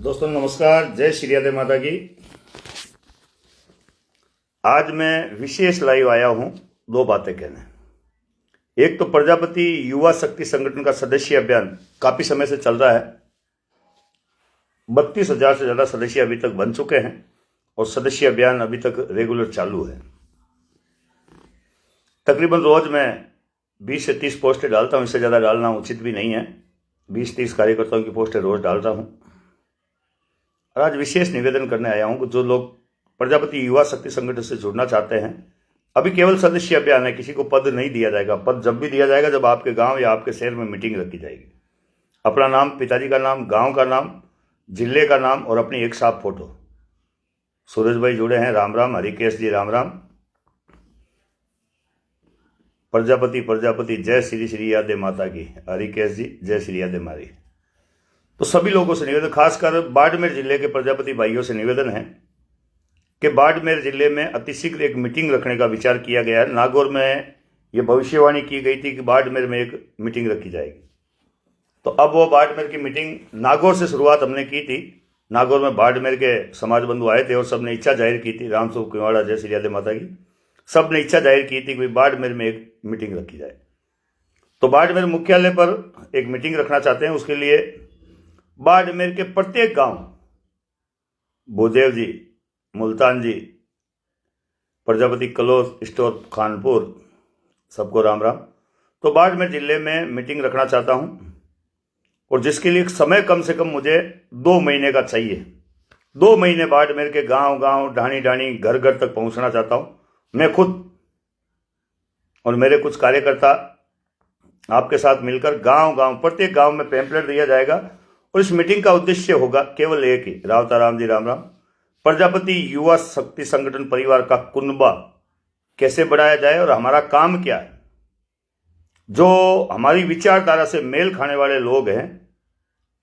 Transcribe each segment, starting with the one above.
दोस्तों नमस्कार, जय श्री राधे माता की। आज मैं विशेष लाइव आया हूं दो बातें कहने। एक तो प्रजापति युवा शक्ति संगठन का सदस्य अभियान काफी समय से चल रहा है। 32,000 से ज्यादा सदस्य अभी तक बन चुके हैं और सदस्य अभियान अभी तक रेगुलर चालू है। तकरीबन रोज मैं 20 से 30 पोस्टें डालता हूं, इससे ज्यादा डालना उचित भी नहीं है। 20-30 कार्यकर्ताओं की पोस्टें रोज डालता हूं। और आज विशेष निवेदन करने आया हूं कि जो लोग प्रजापति युवा शक्ति संगठन से जुड़ना चाहते हैं, अभी केवल सदस्य अभियान है, किसी को पद नहीं दिया जाएगा। पद जब भी दिया जाएगा जब आपके गांव या आपके शहर में मीटिंग रखी जाएगी। अपना नाम, पिताजी का नाम, गांव का नाम, जिले का नाम और अपनी एक साफ फोटो। सूरज भाई जुड़े हैं, राम राम। हरिकेश जी राम राम। प्रजापति प्रजापति जय श्री श्री यादे माता की। हरिकेश जी जय श्री यादे मारी। तो सभी लोगों से निवेदन, खासकर बाड़मेर जिले के प्रजापति भाइयों से निवेदन है कि बाड़मेर जिले में अतिशीघ्र एक मीटिंग रखने का विचार किया गया है। नागौर में यह भविष्यवाणी की गई थी कि बाड़मेर में एक मीटिंग रखी जाएगी, तो अब वो बाड़मेर की मीटिंग नागौर से शुरुआत हमने की थी। नागौर में बाड़मेर के समाज बंधु आए थे और सबने इच्छा जाहिर की थी। रामस्वरूप कुंवाड़ा जय श्री राधे माता की। सबने इच्छा जाहिर की थी कि बाड़मेर में एक मीटिंग रखी जाए। तो बाड़मेर मुख्यालय पर एक मीटिंग रखना चाहते हैं। उसके लिए बाड़मेर के प्रत्येक गांव, भूदेव जी, मुल्तान जी, प्रजापति कलोस स्टोर खानपुर, सबको राम राम। तो बाड़मेर जिले में मीटिंग रखना चाहता हूं और जिसके लिए समय कम से कम मुझे 2 महीने का चाहिए। 2 महीने बाड़मेर के गांव गांव, ढाणी ढाणी, घर घर तक पहुंचना चाहता हूं मैं खुद और मेरे कुछ कार्यकर्ता आपके साथ मिलकर। गांव गांव, प्रत्येक गांव में पैम्पलेट दिया जाएगा और इस मीटिंग का उद्देश्य होगा केवल एक ही। रावताराम जी राम राम। प्रजापति युवा शक्ति संगठन परिवार का कुनबा कैसे बढ़ाया जाए और हमारा काम क्या है। जो हमारी विचारधारा से मेल खाने वाले लोग हैं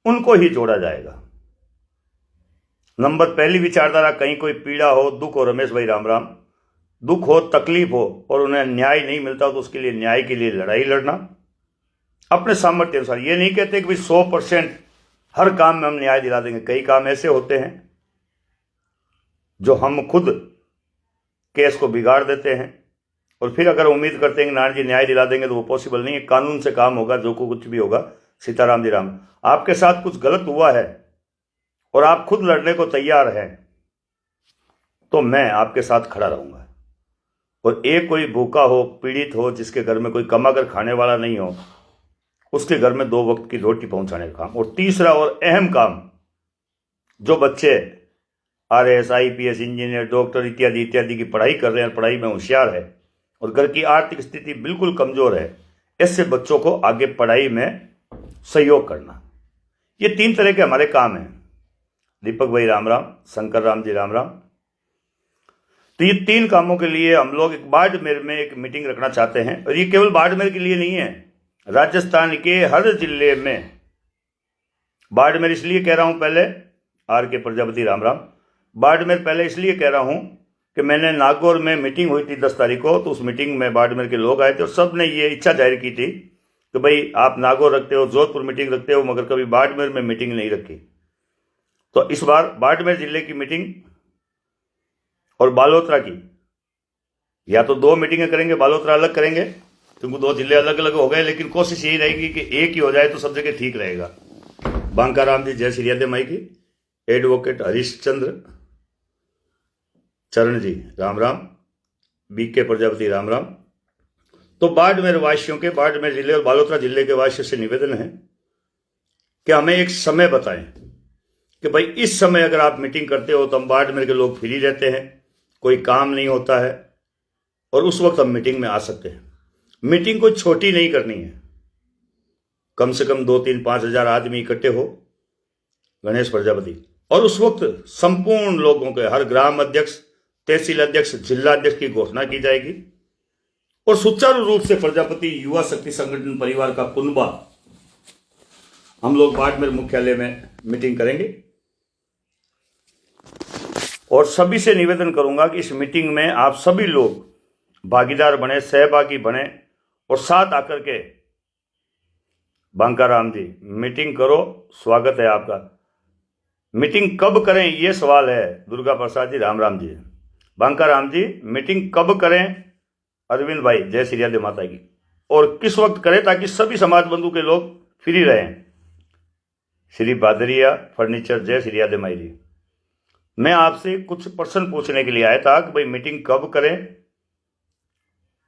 उनको ही जोड़ा जाएगा। नंबर पहली विचारधारा, कहीं कोई पीड़ा हो, दुख हो, रमेश भाई राम राम, दुख हो, तकलीफ हो और उन्हें न्याय नहीं मिलता तो उसके लिए न्याय के लिए लड़ाई लड़ना अपने सामर्थ्य अनुसार। ये नहीं कहते कि 100% हर काम में हम न्याय दिला देंगे। कई काम ऐसे होते हैं जो हम खुद केस को बिगाड़ देते हैं और फिर अगर उम्मीद करते हैं कि नारायण जी न्याय दिला देंगे तो वो पॉसिबल नहीं है। कानून से काम होगा, जो कुछ भी होगा। सीताराम जी राम। आपके साथ कुछ गलत हुआ है और आप खुद लड़ने को तैयार हैं तो मैं आपके साथ खड़ा रहूंगा। और एक कोई भूखा हो, पीड़ित हो, जिसके घर में कोई कमाकर खाने वाला नहीं हो, उसके घर में 2 वक्त की रोटी पहुंचाने का काम। और तीसरा और अहम काम, जो बच्चे RS, IPS, इंजीनियर, डॉक्टर इत्यादि इत्यादि की पढ़ाई कर रहे हैं, पढ़ाई में होशियार है और घर की आर्थिक स्थिति बिल्कुल कमजोर है, ऐसे बच्चों को आगे पढ़ाई में सहयोग करना। ये 3 तरह के हमारे काम हैं। दीपक भाई राम राम, शंकर राम जी राम राम। तो ये 3 कामों के लिए हम लोग एक बाड़मेर में एक मीटिंग रखना चाहते हैं। और ये केवल बाड़मेर के लिए नहीं है, राजस्थान के हर जिले में। बाड़मेर इसलिए कह रहा हूं पहले, RK प्रजापति राम राम। बाड़मेर पहले इसलिए कह रहा हूं कि मैंने नागौर में मीटिंग हुई थी 10 तारीख को, तो उस मीटिंग में बाड़मेर के लोग आए थे और सब ने ये इच्छा जाहिर की थी कि भाई आप नागौर रखते हो, जोधपुर मीटिंग रखते हो, मगर कभी बाड़मेर में मीटिंग नहीं रखी। तो इस बार बाड़मेर जिले की मीटिंग और बालोतरा की, या तो 2 मीटिंगें करेंगे, बालोतरा अलग करेंगे क्योंकि 2 जिले अलग अलग हो गए, लेकिन कोशिश यही रहेगी कि एक ही हो जाए तो सब जगह ठीक रहेगा। बांकाराम जी जय श्री राधे माई की। एडवोकेट हरीशचंद्र चरण जी राम राम। BK प्रजापति राम राम। तो बाड़मेर वासियों के, बाड़मेर जिले और बालोतरा जिले के वासियों से निवेदन है कि हमें एक समय बताएं कि भाई इस समय अगर आप मीटिंग करते हो तो हम बाड़मेर के लोग फ्री रहते हैं, कोई काम नहीं होता है और उस वक्त हम मीटिंग में आ सकते हैं। मीटिंग को छोटी नहीं करनी है, कम से कम 2-3-5 हजार आदमी इकट्ठे हो, गणेश प्रजापति। और उस वक्त संपूर्ण लोगों के, हर ग्राम अध्यक्ष, तहसील अध्यक्ष, जिला अध्यक्ष की घोषणा की जाएगी और सुचारू रूप से प्रजापति युवा शक्ति संगठन परिवार का कुनबा हम लोग बाड़मेर मुख्यालय में मीटिंग करेंगे। और सभी से निवेदन करूंगा कि इस मीटिंग में आप सभी लोग भागीदार बने, सहभागी बने और साथ आकर के बांकाराम जी मीटिंग करो। स्वागत है आपका। मीटिंग कब करें ये सवाल है। दुर्गा प्रसाद जी, राम राम जी। बांका राम जी, मीटिंग कब करें अरविंद भाई, जय श्री राधे माता की, और किस वक्त करें ताकि सभी समाज बंधु के लोग फ्री रहें। श्री बादरिया फर्नीचर, जय श्री राधे माई जी। मैं आपसे कुछ प्रश्न पूछने के लिए आया था कि भाई मीटिंग कब करें।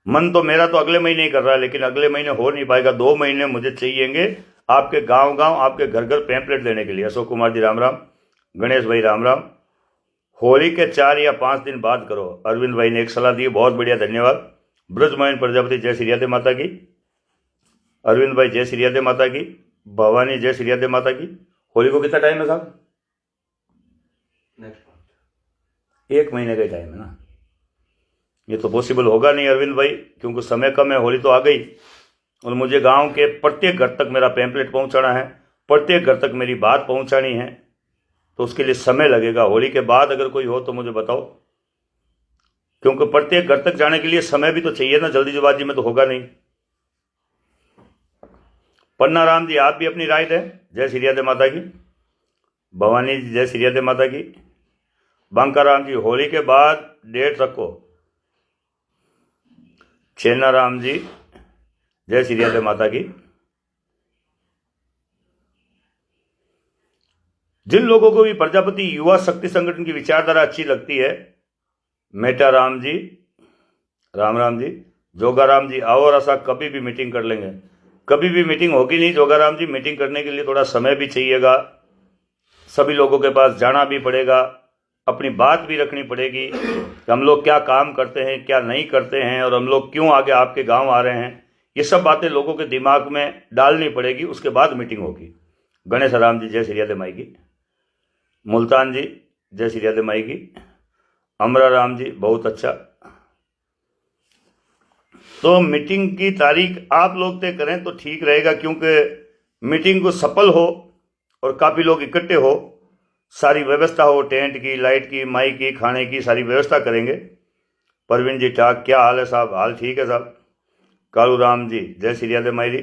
मन तो मेरा तो अगले महीने ही कर रहा है, लेकिन अगले महीने हो नहीं पाएगा। 2 महीने मुझे चाहिएंगे आपके गांव गांव, आपके घर घर पैम्पलेट देने के लिए। अशोक कुमार जी, राम राम। गणेश भाई, राम राम। होली के 4 या 5 दिन बाद करो। अरविंद भाई ने एक सलाह दी, बहुत बढ़िया, धन्यवाद। ब्रजमोहन प्रजापति, जय श्री राधे माता की। अरविंद भाई, जय श्री राधे माता की। भवानी, जय श्री राधे माता की। होली को कितना टाइम है साहब? नेक्स्ट 1 महीने का टाइम है ना। ये तो पॉसिबल होगा नहीं अरविंद भाई, क्योंकि समय कम है। होली तो आ गई और मुझे गांव के प्रत्येक घर तक मेरा पैम्पलेट पहुंचाना है, प्रत्येक घर तक मेरी बात पहुंचानी है, तो उसके लिए समय लगेगा। होली के बाद अगर कोई हो तो मुझे बताओ, क्योंकि प्रत्येक घर तक जाने के लिए समय भी तो चाहिए ना, जल्दीबाजी में तो होगा नहीं। पन्ना राम जी, आप भी अपनी राय दें, जय श्री राधे माता की। भवानी जी, जय श्री राधे माता की। बांका राम जी, होली के बाद डेट रखो। चेन्ना राम जी, जय श्री राधे माता की। जिन लोगों को भी प्रजापति युवा शक्ति संगठन की विचारधारा अच्छी लगती है, मेटा राम जी, राम राम जी। जोगा राम जी, आओ रसा, कभी भी मीटिंग कर लेंगे। कभी भी मीटिंग होगी नहीं जोगा राम जी, मीटिंग करने के लिए थोड़ा समय भी चाहिएगा, सभी लोगों के पास जाना भी पड़ेगा, अपनी बात भी रखनी पड़ेगी कि हम लोग क्या काम करते हैं, क्या नहीं करते हैं, और हम लोग क्यों आगे आपके गांव आ रहे हैं। ये सब बातें लोगों के दिमाग में डालनी पड़ेगी, उसके बाद मीटिंग होगी। गणेश राम जी, जय श्री राधे माई की। मुल्तान जी, जय श्री राधे माई की। अमरा राम जी, बहुत अच्छा। तो मीटिंग की तारीख आप लोग तय करें तो ठीक रहेगा, क्योंकि मीटिंग को सफल हो और काफ़ी लोग इकट्ठे हो, सारी व्यवस्था हो, टेंट की, लाइट की, माइक की, खाने की सारी व्यवस्था करेंगे। परवीन जी, ठाक, क्या हाल है साहब? हाल ठीक है साहब। कालू राम जी, जय श्री राधे माई जी।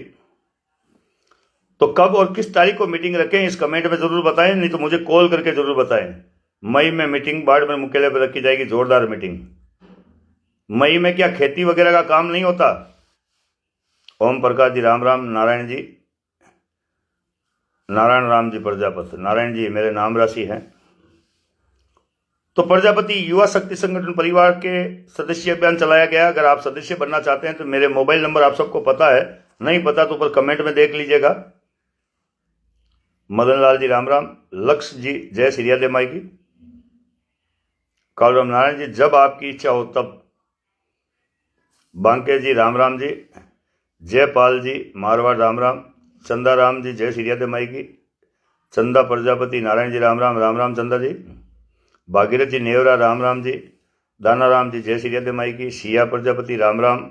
तो कब और किस तारीख को मीटिंग रखें इस कमेंट में ज़रूर बताएं, नहीं तो मुझे कॉल करके ज़रूर बताएं। मई में मीटिंग बाड़मेर मुख्यालय पर रखी जाएगी, जोरदार मीटिंग। मई में क्या खेती वगैरह का काम नहीं होता? ओम प्रकाश जी, राम राम। नारायण जी, नारायण राम जी प्रजापति, नारायण जी मेरे नाम राशि हैं। तो प्रजापति युवा शक्ति संगठन परिवार के सदस्य अभियान चलाया गया। अगर आप सदस्य बनना चाहते हैं तो मेरे मोबाइल नंबर आप सबको पता है, नहीं पता तो ऊपर कमेंट में देख लीजिएगा। मदन लाल जी, राम राम। लक्ष्य जी, जय श्री राधे माई की। कालराम नारायण जी, जब आपकी इच्छा हो तब। बांके जी, राम राम जी। जयपाल जी, मारवाड़, राम राम। चंदा राम जी, जय श्री राधे माई की। चंदा प्रजापति, नारायण जी, राम राम। राम राम चंदा जी। भागीरथ जी, नेवरा, राम राम जी। दाना राम जी, जय श्री राधे माई की। सिया प्रजापति, राम राम।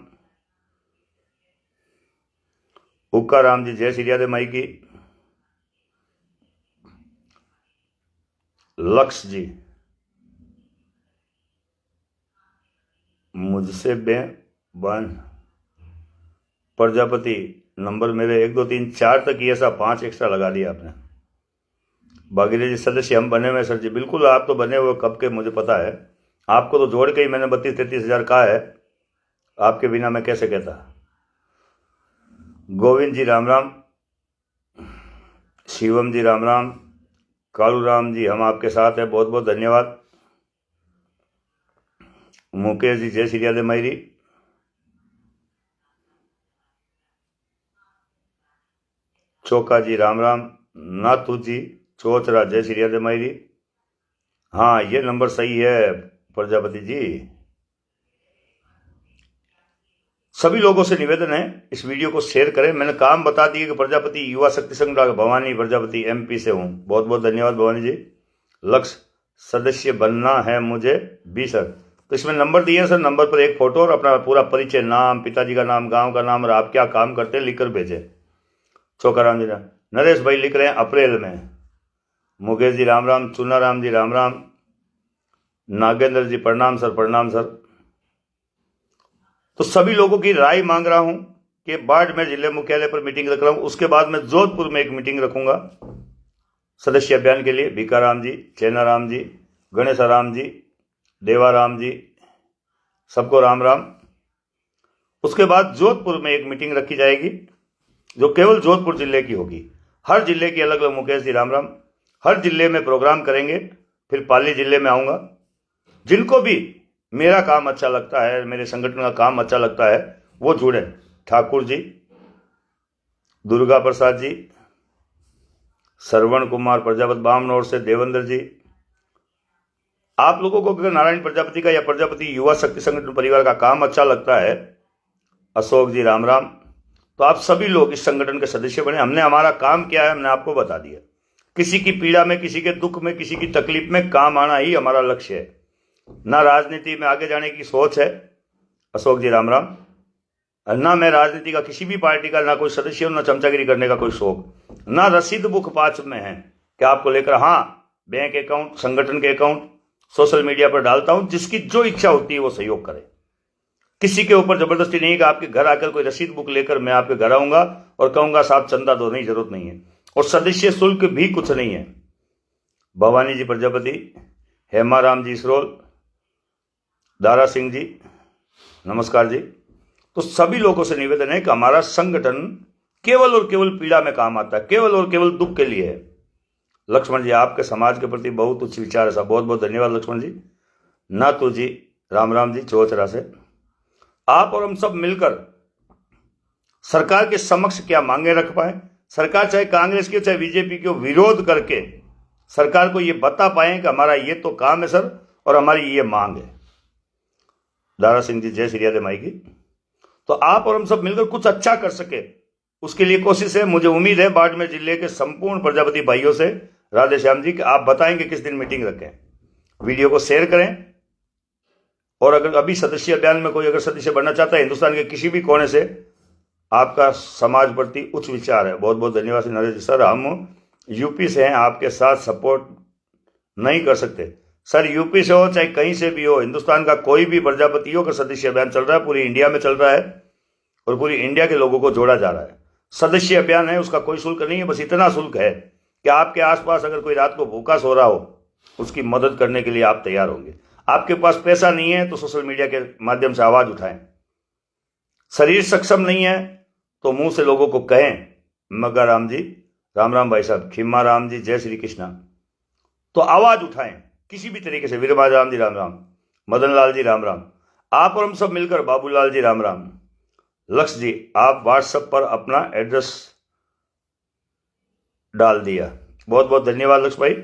उक्का राम जी, जय श्री राधे माई की। लक्ष्य जी, मुझसे बन प्रजापति, नंबर मेरे 1 2 3 4 तक ही, ऐसा 5 एक्स्ट्रा लगा दिया आपने। भागीरथ जी, सदस्य हम बने हुए सर जी। बिल्कुल, आप तो बने हुए कब के, मुझे पता है। आपको तो जोड़ के ही मैंने 32-33 हज़ार कहा है, आपके बिना मैं कैसे कहता। गोविंद जी, राम राम। शिवम जी, राम राम। कालू राम जी, हम आपके साथ हैं, बहुत बहुत धन्यवाद। मुकेश जी, जय श्री राधे माई। चोका जी, राम राम। नाथू जी चौचरा, जय श्री राधे माई। हाँ, ये नंबर सही है प्रजापति जी। सभी लोगों से निवेदन है, इस वीडियो को शेयर करें। मैंने काम बता दिए कि प्रजापति युवा शक्ति संगठन, भवानी प्रजापति MP से हूँ, बहुत बहुत धन्यवाद भवानी जी। लक्ष्य, सदस्य बनना है मुझे भी सर। तो इसमें नंबर दिए सर, नंबर पर एक फोटो और अपना पूरा परिचय, नाम, पिताजी का नाम, गांव का नाम और आप क्या काम करते हैं लिखकर भेजें। चौकाराम जी, नरेश भाई लिख रहे हैं अप्रैल में। मुकेश जी, राम राम। चुना राम जी, राम राम। नागेंद्र जी, प्रणाम सर, प्रणाम सर। तो सभी लोगों की राय मांग रहा हूं कि बाड़मेर जिले मुख्यालय पर मीटिंग रख रहा हूं, उसके बाद मैं जोधपुर में एक मीटिंग रखूंगा। सदस्य अभियान के लिए भीकाराम जी, चैनाराम जी, गणेशाराम जी, देवाराम जी, सबको राम राम। उसके बाद जोधपुर में एक मीटिंग रखी जाएगी जो केवल जोधपुर जिले की होगी। हर जिले की अलग अलग, मुकेश जी राम राम, हर जिले में प्रोग्राम करेंगे। फिर पाली जिले में आऊँगा। जिनको भी मेरा काम अच्छा लगता है, मेरे संगठन का काम अच्छा लगता है, वो जुड़े। ठाकुर जी, दुर्गा प्रसाद जी, श्रवण कुमार प्रजापति बामनौर से, देवेंद्र जी। आप लोगों को अगर नारायण प्रजापति का या प्रजापति युवा शक्ति संगठन परिवार का काम अच्छा लगता है, अशोक जी राम राम, तो आप सभी लोग इस संगठन के सदस्य बने। हमने हमारा काम क्या है हमने आपको बता दिया। किसी की पीड़ा में, किसी के दुख में, किसी की तकलीफ में काम आना ही हमारा लक्ष्य है। ना राजनीति में आगे जाने की सोच है, अशोक जी राम राम, ना मैं राजनीति का किसी भी पार्टी का ना कोई सदस्य हूं, ना चमचागिरी करने का कोई शौक, ना रसीद बुक पाँच में है कि आपको लेकर, हाँ बैंक अकाउंट, संगठन के अकाउंट सोशल मीडिया पर डालता हूं। जिसकी जो इच्छा होती है वो सहयोग करे। किसी के ऊपर जबरदस्ती नहीं कि आपके घर आकर कोई रसीद बुक लेकर मैं आपके घर आऊंगा और कहूंगा साहब चंदा दो, नहीं, जरूरत नहीं है। और सदस्य शुल्क भी कुछ नहीं है। भवानी जी प्रजापति, हेमाराम जी इसरोल, दारा सिंह जी नमस्कार जी। तो सभी लोगों से निवेदन है कि हमारा संगठन केवल और केवल पीड़ा में काम आता है, केवल और केवल दुख के लिए है। लक्ष्मण जी, आपके समाज के प्रति बहुत उच्च विचार है साहब, बहुत बहुत धन्यवाद लक्ष्मण जी। नातू जी राम राम जी, चौचरा से। आप और हम सब मिलकर सरकार के समक्ष क्या मांगे रख पाए, सरकार चाहे कांग्रेस की चाहे बीजेपी की, विरोध करके सरकार को ये बता पाए कि हमारा ये तो काम है सर और हमारी ये मांग है। दारा सिंह जी, जय श्री राधे माई की। तो आप और हम सब मिलकर कुछ अच्छा कर सके, उसके लिए कोशिश है। मुझे उम्मीद है बाड़मेर जिले के संपूर्ण प्रजापति भाइयों से, राधे श्याम जी, कि आप बताएंगे किस दिन मीटिंग रखें। वीडियो को शेयर करें। और अगर अभी सदस्य अभियान में कोई अगर सदस्य बनना चाहता है हिंदुस्तान के किसी भी कोने से, आपका समाज प्रति उच्च विचार है। बहुत बहुत धन्यवाद नरेश जी। सर हम यूपी से हैं, आपके साथ सपोर्ट नहीं कर सकते। सर यूपी से हो चाहे कहीं से भी हो, हिंदुस्तान का कोई भी प्रजापतियों का सदस्य अभियान चल रहा है, पूरी इंडिया में चल रहा है और पूरी इंडिया के लोगों को जोड़ा जा रहा है। सदस्य अभियान है, उसका कोई शुल्क नहीं है। बस इतना शुल्क है कि आपके आसपास अगर कोई रात को भूखा सो रहा हो, उसकी मदद करने के लिए आप तैयार होंगे। आपके पास पैसा नहीं है तो सोशल मीडिया के माध्यम से आवाज उठाएं। शरीर सक्षम नहीं है तो मुंह से लोगों को कहें, मग्गा राम जी राम राम, भाई साहब खिम्मा राम जी, जय श्री कृष्णा। तो आवाज उठाएं किसी भी तरीके से। वीरबाज राम जी राम राम, मदन लाल जी राम राम, आप और हम सब मिलकर, बाबूलाल जी राम राम। लक्ष्य जी, आप व्हाट्सएप पर अपना एड्रेस डाल दिया, बहुत बहुत धन्यवाद लक्ष्य भाई।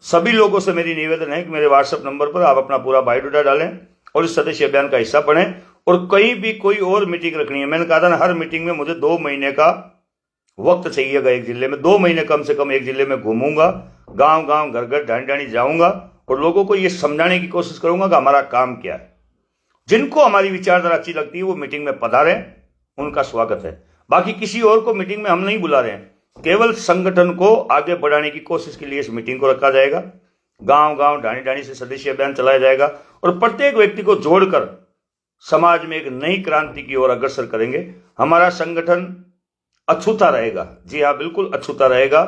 सभी लोगों से मेरी निवेदन है कि मेरे व्हाट्सएप नंबर पर आप अपना पूरा बायोडाटा डालें और इस सदस्य अभियान का हिस्सा बने। और कहीं भी कोई और मीटिंग रखनी है, मैंने कहा था ना, हर मीटिंग में मुझे 2 महीने का वक्त चाहिएगा। एक जिले में 2 महीने कम से कम एक जिले में घूमूंगा, गांव गांव घर घर ढाणी ढाणी जाऊंगा और लोगों को ये समझाने की कोशिश करूंगा कि हमारा काम क्या है। जिनको हमारी विचारधारा अच्छी लगती है वो मीटिंग में पधारें, उनका स्वागत है। बाकी किसी और को मीटिंग में हम नहीं बुला रहे हैं, केवल संगठन को आगे बढ़ाने की कोशिश के लिए इस मीटिंग को रखा जाएगा। गांव गांव ढाणी ढाणी से सदस्य अभियान चलाया जाएगा और प्रत्येक व्यक्ति को जोड़कर समाज में एक नई क्रांति की ओर अग्रसर करेंगे। हमारा संगठन अछूता रहेगा, जी हाँ बिल्कुल अछूता रहेगा।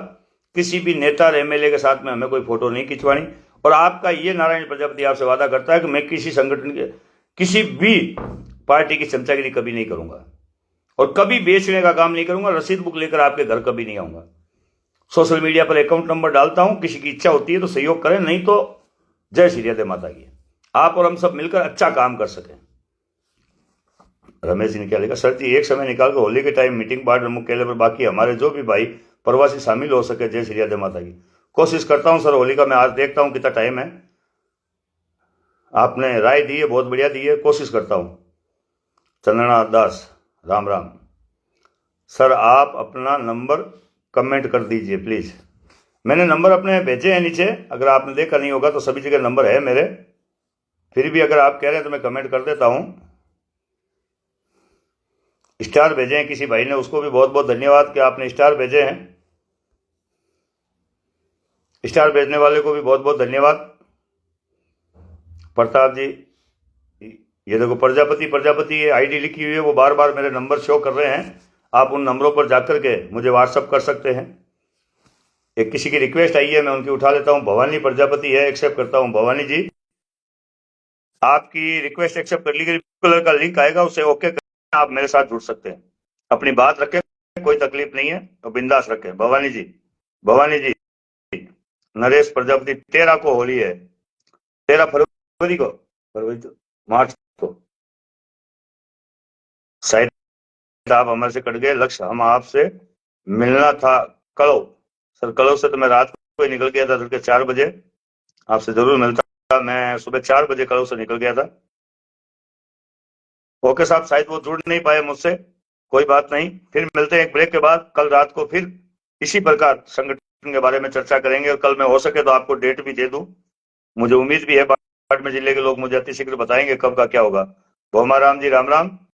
किसी भी नेता और एमएलए के साथ में हमें कोई फोटो नहीं खिंचवानी। और आपका ये नारायण प्रजापति आपसे वादा करता है कि मैं किसी संगठन के, किसी भी पार्टी की चमचागिरी कभी नहीं करूंगा और कभी बेचने का काम नहीं करूंगा। रसीद बुक लेकर आपके घर कभी नहीं आऊंगा। सोशल मीडिया पर अकाउंट नंबर डालता हूं, किसी की इच्छा होती है तो सहयोग करें, नहीं तो जय श्री राधे माता की। आप और हम सब मिलकर अच्छा काम कर सकें। रमेश जी ने क्या लिखा, सर जी एक समय निकाल कर होली के टाइम मीटिंग बाढ़ मुख्यालय पर, बाकी हमारे जो भी भाई प्रवासी शामिल हो सके, जय श्री राधे माता की। कोशिश करता हूं सर होली का, मैं आज देखता हूं कितना टाइम है। आपने राय दी है, बहुत बढ़िया दी है, कोशिश करता हूं। चंद्रनाथ दास राम राम। सर आप अपना नंबर कमेंट कर दीजिए प्लीज। मैंने नंबर अपने भेजे हैं नीचे, अगर आपने देखा नहीं होगा तो सभी जगह नंबर है मेरे। फिर भी अगर आप कह रहे हैं तो मैं कमेंट कर देता हूं। स्टार भेजे हैं किसी भाई ने, उसको भी बहुत बहुत धन्यवाद कि आपने स्टार भेजे हैं। स्टार भेजने वाले को भी बहुत बहुत धन्यवाद। प्रताप जी, ये देखो प्रजापति प्रजापति ये आईडी लिखी हुई है, वो बार बार मेरे नंबर शो कर रहे हैं। आप उन नंबरों पर जाकर के मुझे व्हाट्सअप कर सकते हैं। एक किसी की रिक्वेस्ट आई है, मैं उनकी उठा लेता हूं। भवानी प्रजापति है, एक्सेप्ट करता हूं। भवानी जी, आपकी रिक्वेस्ट एक्सेप्ट कर ली गई। कलर का लिंक आएगा, उसे ओके कर आप मेरे साथ जुड़ सकते हैं। अपनी बात रखें, कोई तकलीफ नहीं है, तो बिंदास रखें। भवानी जी, भवानी जी, नरेश प्रजापति, 13 को होली है, 13 फरवरी को, मार्च को। शायद आप हमारे से कट गए। लक्ष्य, हम आपसे मिलना था कलो। सर, कलो से तो मैं रात को ही निकल गया था, तड़के 4 बजे। आपसे जरूर मिलता, मैं सुबह 4 बजे कलो से निकल गया था। ओके साहब, शायद वो जुड़ नहीं पाए मुझसे, कोई बात नहीं। फिर मिलते हैं एक ब्रेक के बाद, कल रात को फिर इसी प्रकार संगठन के बारे में चर्चा करेंगे। और कल मैं हो सके तो आपको डेट भी दे दूं। मुझे उम्मीद भी है बाड़मेर जिले के लोग मुझे अतिशीघ्र बताएंगे कब का क्या होगा। भोमा राम जी, राम राम।